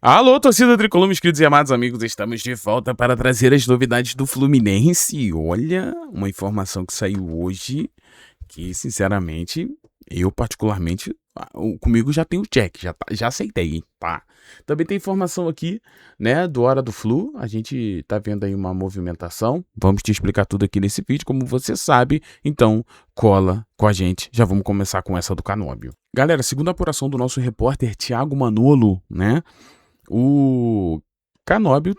Alô, torcida tricolor, meus queridos e amados amigos, estamos de volta para trazer as novidades do Fluminense. Olha, uma informação que saiu hoje que, sinceramente, eu particularmente, comigo já tem o check, já aceitei, hein, tá? Também tem informação aqui, né, do Hora do Flu, a gente tá vendo aí uma movimentação, vamos te explicar tudo aqui nesse vídeo, como você sabe, então cola com a gente, já vamos começar com essa do Canóbio. Galera, segundo a apuração do nosso repórter Thiago Manolo, né, o Canóbio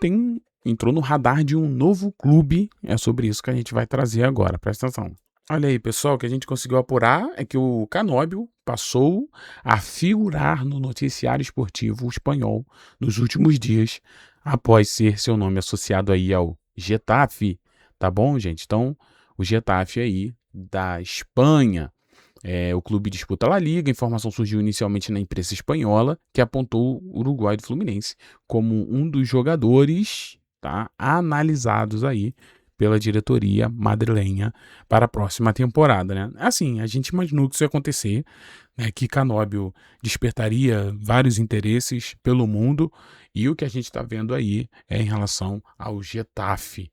entrou no radar de um novo clube. É sobre isso que a gente vai trazer agora, presta atenção. Olha aí, pessoal, o que a gente conseguiu apurar é que o Canóbio passou a figurar no noticiário esportivo espanhol nos últimos dias, após ser seu nome associado aí ao Getafe, tá bom, gente? Então, o Getafe aí da Espanha. O clube disputa a La Liga. A informação surgiu inicialmente na imprensa espanhola, que apontou o Uruguai do Fluminense como um dos jogadores, tá, analisados aí pela diretoria madrilenha para a próxima temporada, né? Assim, a gente imaginou que isso ia acontecer, né, que Canóbio despertaria vários interesses pelo mundo, e o que a gente está vendo aí é em relação ao Getafe.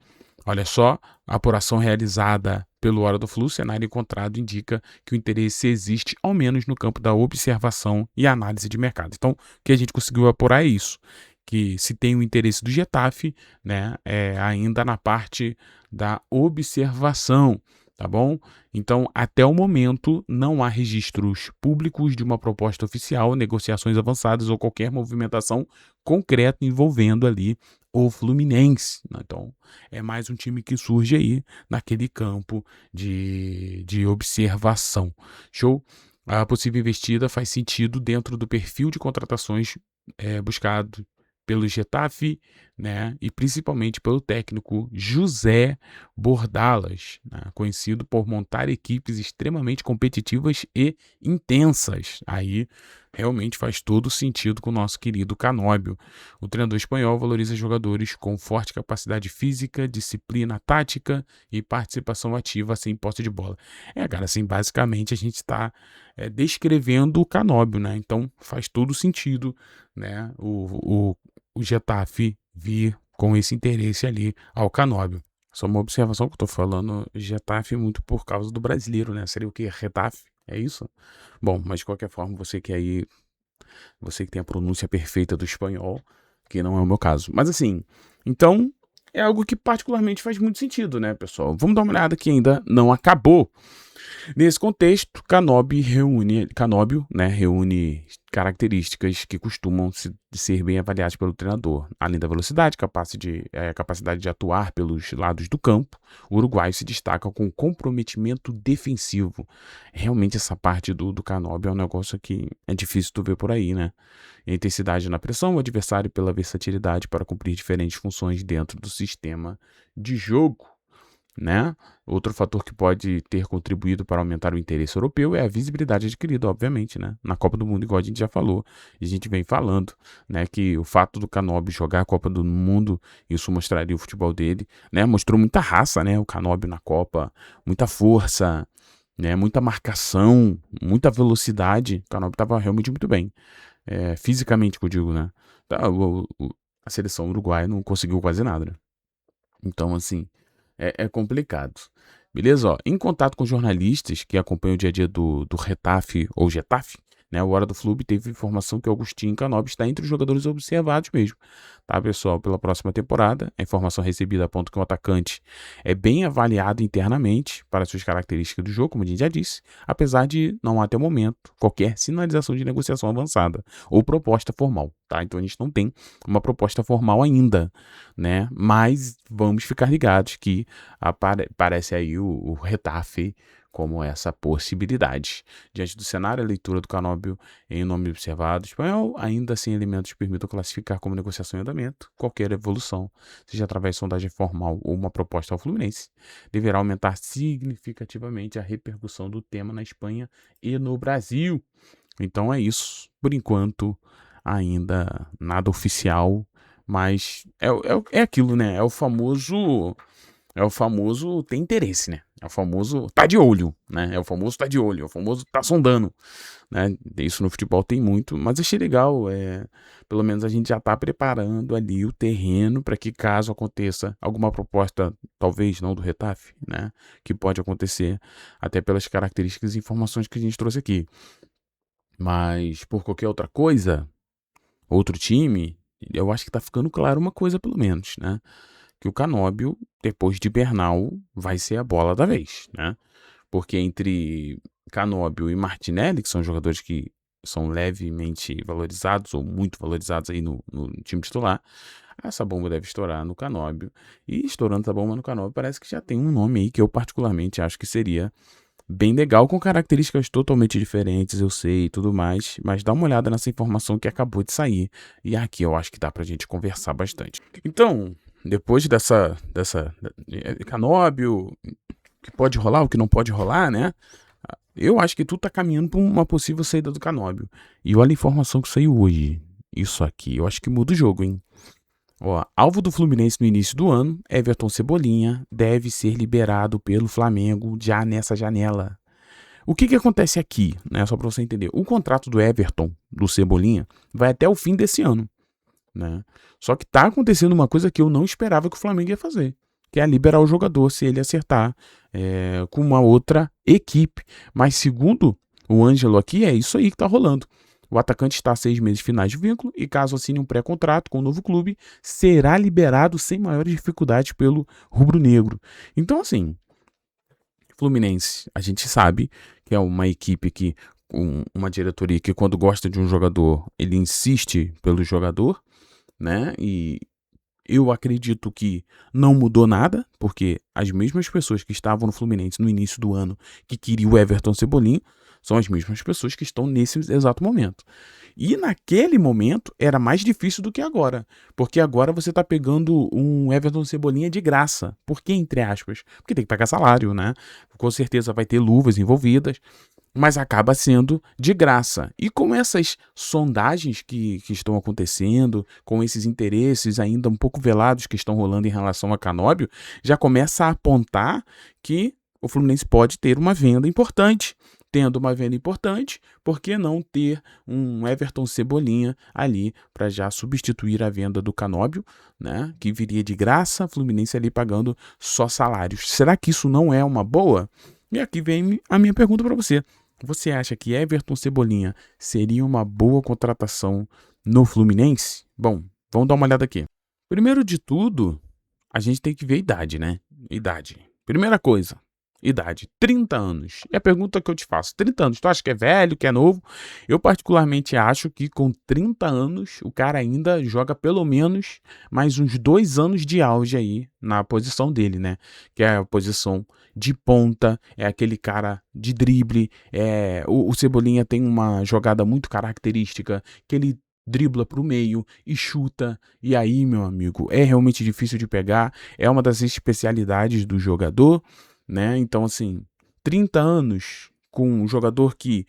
Olha só, a apuração realizada pelo Hora do Flu, cenário encontrado indica que o interesse existe, ao menos no campo da observação e análise de mercado. Então, o que a gente conseguiu apurar é isso, que se tem o interesse do Getafe, né, ainda na parte da observação, tá bom? Então, até o momento, não há registros públicos de uma proposta oficial, negociações avançadas ou qualquer movimentação concreta envolvendo ali o Fluminense. Então, é mais um time que surge aí naquele campo de observação. Show? A possível investida faz sentido dentro do perfil de contratações buscado pelo Getafe, né, e principalmente pelo técnico José Bordalas, né, conhecido por montar equipes extremamente competitivas e intensas. Aí realmente faz todo sentido com o nosso querido Canóbio. O treinador espanhol valoriza jogadores com forte capacidade física, disciplina tática e participação ativa sem posse de bola. Cara, assim, basicamente a gente está descrevendo o Canóbio, né? Então faz todo sentido, né, o Getafe vir com esse interesse ali ao Canóbio. Só uma observação que eu tô falando, Getafe muito por causa do brasileiro, né? Seria o quê? Retafe? É isso? Bom, mas de qualquer forma, você que tem a pronúncia perfeita do espanhol, que não é o meu caso. Mas assim, então é algo que particularmente faz muito sentido, né, pessoal? Vamos dar uma olhada que ainda não acabou. Nesse contexto, Canóbio reúne características que costumam ser bem avaliadas pelo treinador. Além da velocidade, capacidade de atuar pelos lados do campo, o uruguaio se destaca com comprometimento defensivo. Realmente essa parte do Canóbio é um negócio que é difícil tu ver por aí, né? A intensidade na pressão, o adversário pela versatilidade para cumprir diferentes funções dentro do sistema de jogo, né? Outro fator que pode ter contribuído para aumentar o interesse europeu é a visibilidade adquirida, obviamente, né, na Copa do Mundo, igual a gente já falou, e a gente vem falando, né, que o fato do Canóbio jogar a Copa do Mundo, isso mostraria o futebol dele, né, mostrou muita raça, né, o Canóbio na Copa, muita força, né, muita marcação, muita velocidade. O Canóbio estava realmente muito bem, fisicamente que eu digo, né, a seleção uruguaia não conseguiu quase nada, né? Então, assim, é complicado. Beleza? Ó, em contato com jornalistas que acompanham o dia a dia do Retafe ou Getafe, né, o Hora do Flu teve informação que Agustinho Canóbio está entre os jogadores observados mesmo, tá, pessoal? Pela próxima temporada, a informação recebida aponta que o atacante é bem avaliado internamente para suas características do jogo, como a gente já disse, apesar de não até o momento qualquer sinalização de negociação avançada ou proposta formal, tá? Então a gente não tem uma proposta formal ainda, né? Mas vamos ficar ligados que aparece aí o Retafe como essa possibilidade. Diante do cenário, a leitura do Canóbio em nome observado espanhol, ainda assim elementos permitam classificar como negociação em andamento qualquer evolução, seja através de sondagem formal ou uma proposta ao Fluminense, deverá aumentar significativamente a repercussão do tema na Espanha e no Brasil. Então é isso, por enquanto ainda nada oficial, mas é aquilo, né? É o famoso tem interesse, né? É o famoso tá de olho, né? É o famoso tá de olho, é o famoso tá sondando, né? Isso no futebol tem muito, mas achei legal, pelo menos a gente já tá preparando ali o terreno para que caso aconteça alguma proposta, talvez não do Retafe, né? Que pode acontecer até pelas características e informações que a gente trouxe aqui. Mas por qualquer outra coisa, outro time, eu acho que tá ficando claro uma coisa pelo menos, né? Que o Canóbio, depois de Bernal, vai ser a bola da vez, né? Porque entre Canóbio e Martinelli, que são jogadores que são levemente valorizados ou muito valorizados aí no time titular, essa bomba deve estourar no Canóbio. E estourando essa bomba no Canóbio, parece que já tem um nome aí que eu particularmente acho que seria bem legal, com características totalmente diferentes, eu sei e tudo mais, mas dá uma olhada nessa informação que acabou de sair. E aqui eu acho que dá pra gente conversar bastante. Então, depois dessa Canóbio, que pode rolar, o que não pode rolar, né? Eu acho que tudo tá caminhando para uma possível saída do Canóbio. E olha a informação que saiu hoje. Isso aqui, eu acho que muda o jogo, hein? Ó, alvo do Fluminense no início do ano, Everton Cebolinha deve ser liberado pelo Flamengo já nessa janela. O que acontece aqui, né? Só para você entender. O contrato do Everton, do Cebolinha, vai até o fim desse ano, né? Só que tá acontecendo uma coisa que eu não esperava que o Flamengo ia fazer, que é liberar o jogador se ele acertar com uma outra equipe. Mas segundo o Ângelo aqui, é isso aí que tá rolando. O atacante está a 6 meses finais de vínculo e, caso assine um pré-contrato com o novo clube, será liberado sem maiores dificuldades pelo rubro-negro. Então, assim, Fluminense, a gente sabe que é uma equipe que, uma diretoria que, quando gosta de um jogador, ele insiste pelo jogador, né? E eu acredito que não mudou nada, porque as mesmas pessoas que estavam no Fluminense no início do ano, que queriam o Everton Cebolinha, são as mesmas pessoas que estão nesse exato momento. E naquele momento era mais difícil do que agora, porque agora você está pegando um Everton Cebolinha de graça. Por que, entre aspas? Porque tem que pagar salário, né? Com certeza vai ter luvas envolvidas, mas acaba sendo de graça. E com essas sondagens que estão acontecendo, com esses interesses ainda um pouco velados que estão rolando em relação a Canóbio, já começa a apontar que o Fluminense pode ter uma venda importante. Tendo uma venda importante, por que não ter um Everton Cebolinha ali para já substituir a venda do Canóbio, né? Que viria de graça, Fluminense ali pagando só salários. Será que isso não é uma boa? E aqui vem a minha pergunta para você. Você acha que Everton Cebolinha seria uma boa contratação no Fluminense? Bom, vamos dar uma olhada aqui. Primeiro de tudo, a gente tem que ver a idade, né? Idade. Primeira coisa, idade. 30 anos. E a pergunta que eu te faço, 30 anos, tu acha que é velho, que é novo? Eu particularmente acho que com 30 anos, o cara ainda joga pelo menos mais uns 2 anos de auge aí na posição dele, né? Que é a posição de ponta, é aquele cara de drible, o Cebolinha tem uma jogada muito característica, que ele dribla para o meio e chuta, e aí, meu amigo, é realmente difícil de pegar, é uma das especialidades do jogador, né? Então, assim, 30 anos com um jogador que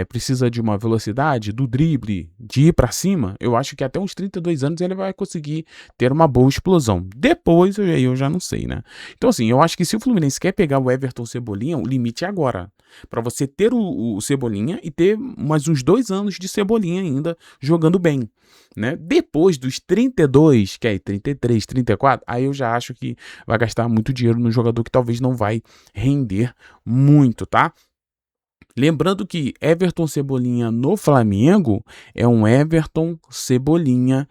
precisa de uma velocidade, do drible, de ir para cima, eu acho que até uns 32 anos ele vai conseguir ter uma boa explosão. Depois, eu já não sei, né? Então, assim, eu acho que se o Fluminense quer pegar o Everton Cebolinha, o limite é agora. Para você ter o Cebolinha e ter mais uns 2 anos de Cebolinha ainda jogando bem, né? Depois dos 32, que é 33, 34, aí eu já acho que vai gastar muito dinheiro no jogador que talvez não vai render muito, tá? Lembrando que Everton Cebolinha no Flamengo é um Everton Cebolinha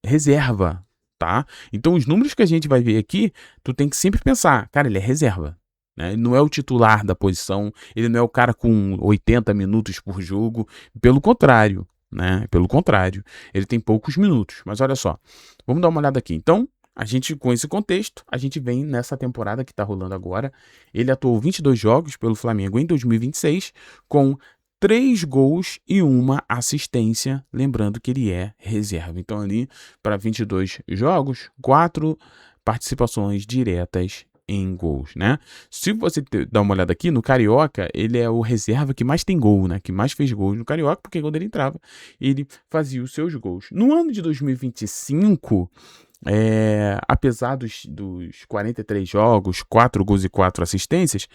reserva, tá? Então os números que a gente vai ver aqui, tu tem que sempre pensar, cara, ele é reserva, né? Ele não é o titular da posição, ele não é o cara com 80 minutos por jogo, pelo contrário, né? Pelo contrário, ele tem poucos minutos. Mas olha só, vamos dar uma olhada aqui. Então, a gente, com esse contexto, a gente vem nessa temporada que está rolando agora. Ele atuou 22 jogos pelo Flamengo em 2026, com 3 gols e 1 assistência. Lembrando que ele é reserva. Então, ali, para 22 jogos, 4 participações diretas em gols, né? Se você dar uma olhada aqui, no Carioca, ele é o reserva que mais tem gol, né? Que mais fez gols no Carioca, porque quando ele entrava, ele fazia os seus gols. No ano de 2025... apesar dos 43 jogos, 4 gols e 4 assistências,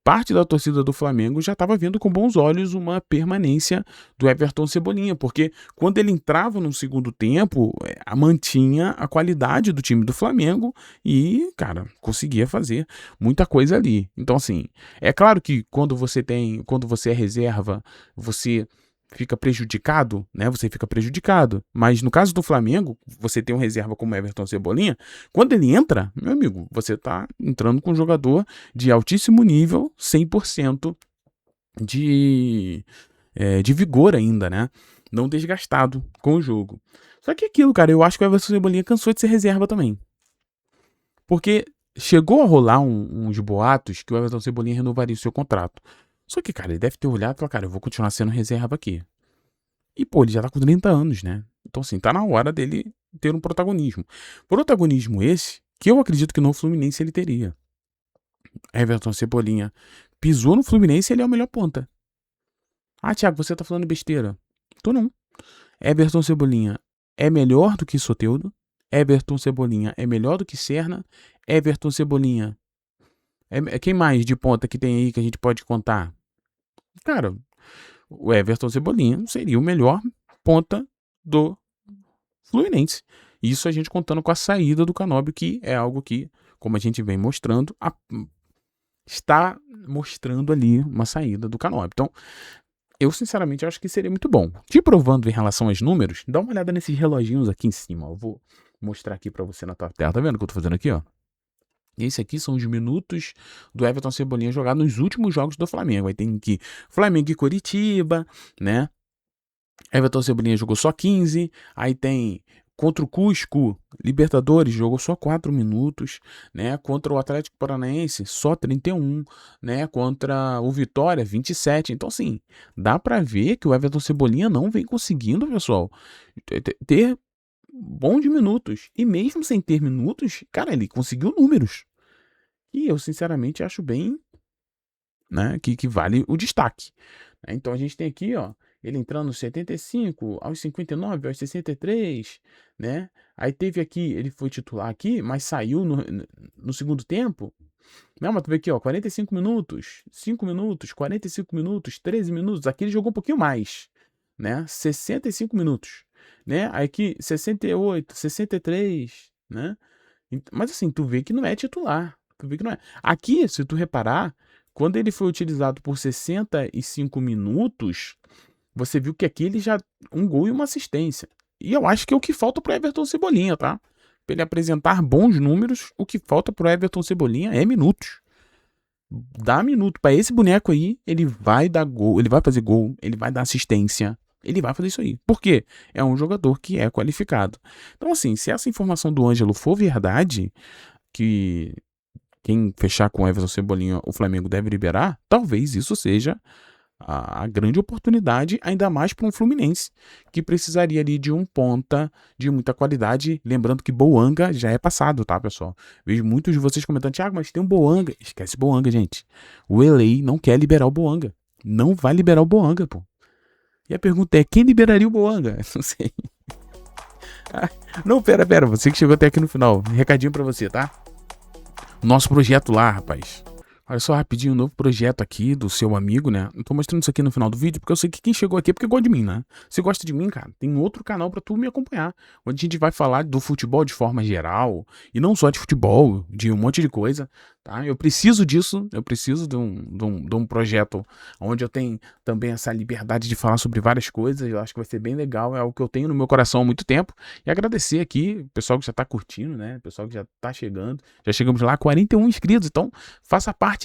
parte da torcida do Flamengo já estava vendo com bons olhos uma permanência do Everton Cebolinha, porque quando ele entrava no segundo tempo, mantinha a qualidade do time do Flamengo e, cara, conseguia fazer muita coisa ali. Então, assim, é claro que quando você é reserva, você fica prejudicado, né? Você fica prejudicado. Mas no caso do Flamengo, você tem um reserva como Everton Cebolinha, quando ele entra, meu amigo, você tá entrando com um jogador de altíssimo nível, 100% de vigor ainda, né? Não desgastado com o jogo. Só que aquilo, cara, eu acho que o Everton Cebolinha cansou de ser reserva também. Porque chegou a rolar uns boatos que o Everton Cebolinha renovaria o seu contrato. Só que, cara, ele deve ter olhado e falado, cara, eu vou continuar sendo reserva aqui. E, pô, ele já tá com 30 anos, né? Então, assim, tá na hora dele ter um protagonismo. Protagonismo esse que eu acredito que no Fluminense ele teria. Everton Cebolinha pisou no Fluminense e ele é o melhor ponta. Ah, Thiago, você tá falando besteira. Tô não. Everton Cebolinha é melhor do que Soteldo. Everton Cebolinha é melhor do que Serna. Everton Cebolinha quem mais de ponta que tem aí que a gente pode contar? Cara, o Everton Cebolinha seria o melhor ponta do Fluminense. Isso a gente contando com a saída do Canóbio, que é algo que, como a gente vem mostrando, está mostrando ali uma saída do Canóbio. Então, eu sinceramente acho que seria muito bom. Te provando em relação aos números, dá uma olhada nesses reloginhos aqui em cima. Eu vou mostrar aqui pra você na tua tela. Tá vendo o que eu tô fazendo aqui, ó? Esse aqui são os minutos do Everton Cebolinha jogado nos últimos jogos do Flamengo. Aí tem aqui Flamengo e Coritiba, né? Everton Cebolinha jogou só 15. Aí tem contra o Cusco, Libertadores, jogou só 4 minutos, né? Contra o Atlético Paranaense, só 31, né? Contra o Vitória, 27. Então, assim, dá pra ver que o Everton Cebolinha não vem conseguindo, pessoal, ter bons minutos. E mesmo sem ter minutos, cara, ele conseguiu números. E eu, sinceramente, acho bem, né, que vale o destaque. Então a gente tem aqui, ó, ele entrando aos 75, aos 59, aos 63, né? Aí teve aqui, ele foi titular aqui, mas saiu no segundo tempo. Não, mas tu vê aqui, ó, 45 minutos, 5 minutos, 45 minutos, 13 minutos. Aqui ele jogou um pouquinho mais, né? 65 minutos, né? Aí aqui 68, 63, né? Mas assim, tu vê que não é titular. Tu vê que não é. Aqui, se tu reparar, quando ele foi utilizado por 65 minutos, você viu que aqui ele já um gol e uma assistência. E eu acho que é o que falta pro Everton Cebolinha, tá? Pra ele apresentar bons números, o que falta pro Everton Cebolinha é minutos. Dá minuto pra esse boneco aí, ele vai dar gol, ele vai fazer gol, ele vai dar assistência, ele vai fazer isso aí. Por quê? É um jogador que é qualificado. Então, assim, se essa informação do Ângelo for verdade, que quem fechar com o Everton Cebolinha o Flamengo deve liberar, talvez isso seja a grande oportunidade, ainda mais para um Fluminense, que precisaria ali de um ponta de muita qualidade. Lembrando que Boanga já é passado, tá, pessoal? Vejo muitos de vocês comentando, Thiago, mas tem um Boanga. Esquece Boanga, gente. O LA não quer liberar o Boanga. Não vai liberar o Boanga, pô. E a pergunta é, quem liberaria o Boanga? Não sei. Não, pera, você que chegou até aqui no final. Recadinho pra você, tá? Nosso projeto lá, rapaz. Olha só rapidinho, um novo projeto aqui do seu amigo, né? Eu tô mostrando isso aqui no final do vídeo, porque eu sei que quem chegou aqui é porque gosta de mim, né? Se gosta de mim, cara, tem outro canal pra tu me acompanhar, onde a gente vai falar do futebol de forma geral, e não só de futebol, de um monte de coisa, tá? Eu preciso disso, eu preciso de um projeto onde eu tenho também essa liberdade de falar sobre várias coisas. Eu acho que vai ser bem legal, é algo que eu tenho no meu coração há muito tempo. E agradecer aqui o pessoal que já tá curtindo, né? O pessoal que já tá chegando. Já chegamos lá a 41 inscritos, então faça parte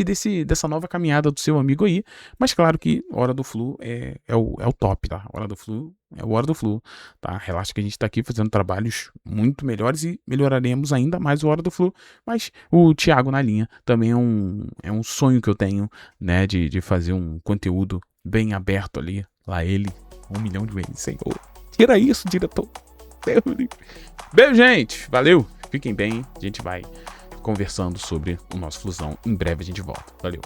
dessa nova caminhada do seu amigo aí. Mas claro que Hora do Flu é o top, tá? Hora do Flu é o Hora do Flu, tá? Relaxa que a gente tá aqui fazendo trabalhos muito melhores e melhoraremos ainda mais o Hora do Flu. Mas o Thiago na linha também é um sonho que eu tenho, né? De fazer um conteúdo bem aberto ali. Lá ele, 1 milhão de vezes, Senhor. Tira isso, diretor. Beijo, gente. Valeu. Fiquem bem. A gente vai conversando sobre o nosso Flusão. Em breve a gente volta. Valeu.